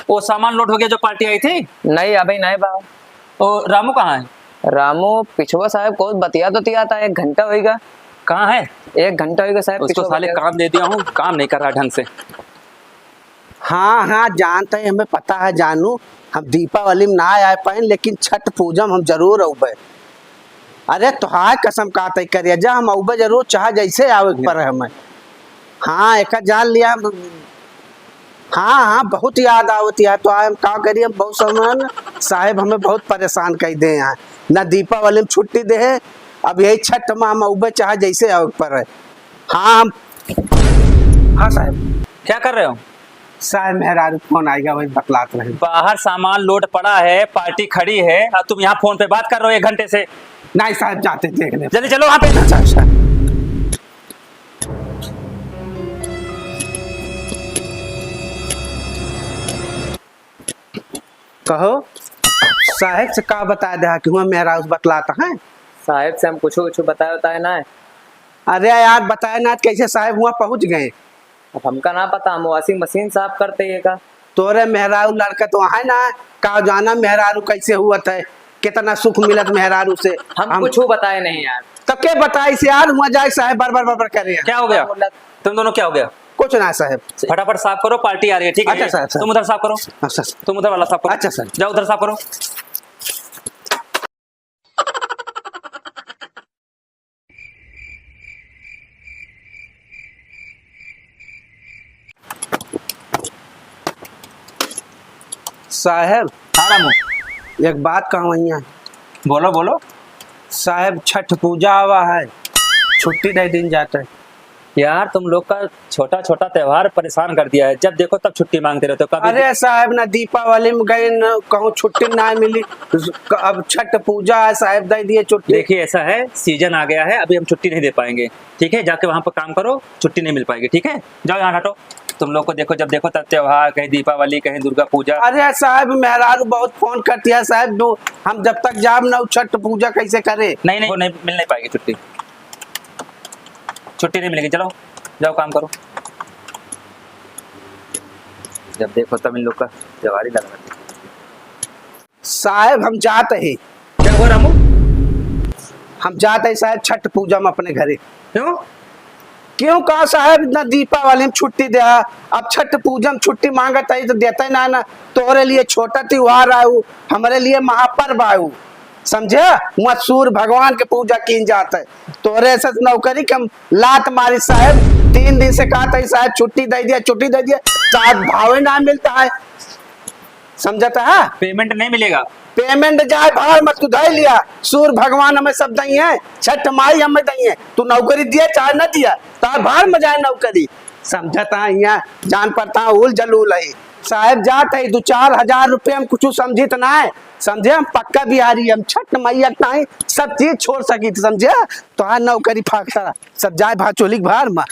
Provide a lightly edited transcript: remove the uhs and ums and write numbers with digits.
वो सामान लोड हो गया जो पार्टी आई थी? नहीं अभी नहीं बाबा। और रामू कहाँ है? रामू पिछुआ साहब को बतिया तो तिया था, 1 घंटा होगा। कहाँ है? 1 घंटा होगा साहब। उसको साले काम दे दिया हूँ, काम नहीं कर रहा ढंग से। हाँ हाँ जानते हैं, हमें पता है जानू। हम दीपावली में ना आए पाए, लेकिन छठ पूजा हम जरूर अबे। अरे तोहार कसम का तय करिए जा, हम अबे जरूर, चाहे जैसे आवे पर हमें। हाँ एक जान लिया। हाँ हाँ बहुत याद आवती है। तो हम का करिए, बहुत समय साहेब हमें बहुत परेशान कर दे हैं। न दीपावली में छुट्टी दे है, अब यही छठ में हम अबे चाहे जैसे आवे पर है। हाँ हम। हाँ साहब। क्या कर रहे हो? साहब मेहरारू फोन आएगा, वही बतलाते रहे। बाहर सामान लोड पड़ा है, पार्टी खड़ी है और तुम यहाँ फोन पे बात कर रहे हो 1 घंटे से। नहीं साहब जाते देखने। जल्दी चलो वहाँ पे। अच्छा अच्छा। कहो साहेब से का बता दे कि हुआ मेहरारू बतलाता है। साहब से हम कुछ बताया होता है ना। अरे यार बताए ना कैसे साहब हुआ पहुँच गए। अब हमका ना पता, हम वॉशिंग मशीन साफ करते है का। तोरे मेहरारू लड़का तो है ना, का जाना मेहरारू कैसे हुआ था, कितना सुख मिलत मेहरारू से। हम कुछ बताए नहीं यार। तो क्या बताई से यार, हुआ जाए साहब बार बार करे। क्या हो गया तुम दोनों? क्या हो गया? कुछ ना साहब। फटाफट साफ करो, पार्टी आ रही है। ठीक है? अच्छा सर। तुम उधर साफ करो। अच्छा तुम उधर वाला साफ करो। अच्छा सर। जाओ उधर साफ करो। साहब। हाँ रामू, एक बात कहूँ यहाँ। बोलो बोलो। साहब छठ पूजा आवा है, छुट्टी नहीं दिन जाता है। यार तुम लोग का छोटा छोटा त्योहार परेशान कर दिया है, जब देखो तब छुट्टी मांगते रहते हो। कभी अरे साहब ना दीपावली में गए न कहूँ छुट्टी ना मिली, अब छठ पूजा है साहब दे दिए छुट्टी। देखिए ऐसा है, सीजन आ गया है, अभी हम छुट्टी नहीं दे पाएंगे। ठीक है, जाके वहाँ पर काम करो, छुट्टी नहीं मिल पाएगी। ठीक है, जाओ यहाँ हटो। तुम लोग को देखो, जब देखो तब त्योहार, कहीं दीपावली कहीं दुर्गा पूजा। अरे साहब मेहरारू बहुत फोन करती है साहब, हम जब तक जाब ना छठ पूजा कैसे करे। नहीं वो नहीं मिल नहीं पाएगी छुट्टी, छुट्टी नहीं मिलेगी। चलो जाओ काम करो। जब देखो तब इन लोग का त्योहार ही लगा रहता है। साहब हम जाते हैं। क्या हुआ रामू? हम जाते हैं साहब छठ पूजा में अपने घरे। क्यों? क्यों कहा साहब, इतना दीपावली में छुट्टी दे, अब छठ पूजा में छुट्टी मांगता है तो देता ही ना। तोरे लिए छोटा त्योहार आयु, हमारे लिए महापर्व आयु, समझे। वहाँ सूर्य भगवान के पूजा की जाता है। तोरे ऐसा नौकरी के हम लात मारी साहब, 3 दिन से कहा था साहब छुट्टी दे दिया, छुट्टी दे दिया, साथ भावे ना मिलता है, समझता है। पेमेंट नहीं मिलेगा। पेमेंट जाए बाहर मत तू दे लिया, सूर्य भगवान हमें सब दई है, छठ माई हमें दई है, तू नौकरी दिया चाहे न दिया, तार बाहर में जाए नौकरी, समझता है। यहाँ जान पड़ता है उल जलूल है साहब। जाते है 2-4 हजार रुपये हम कुछ समझित ना है, समझे। हम पक्का बिहारी, हम छठ मैया नहीं सब चीज छोड़ सकी, समझे। तो नौकरी फाकता सब जाए भाचोली बाहर में।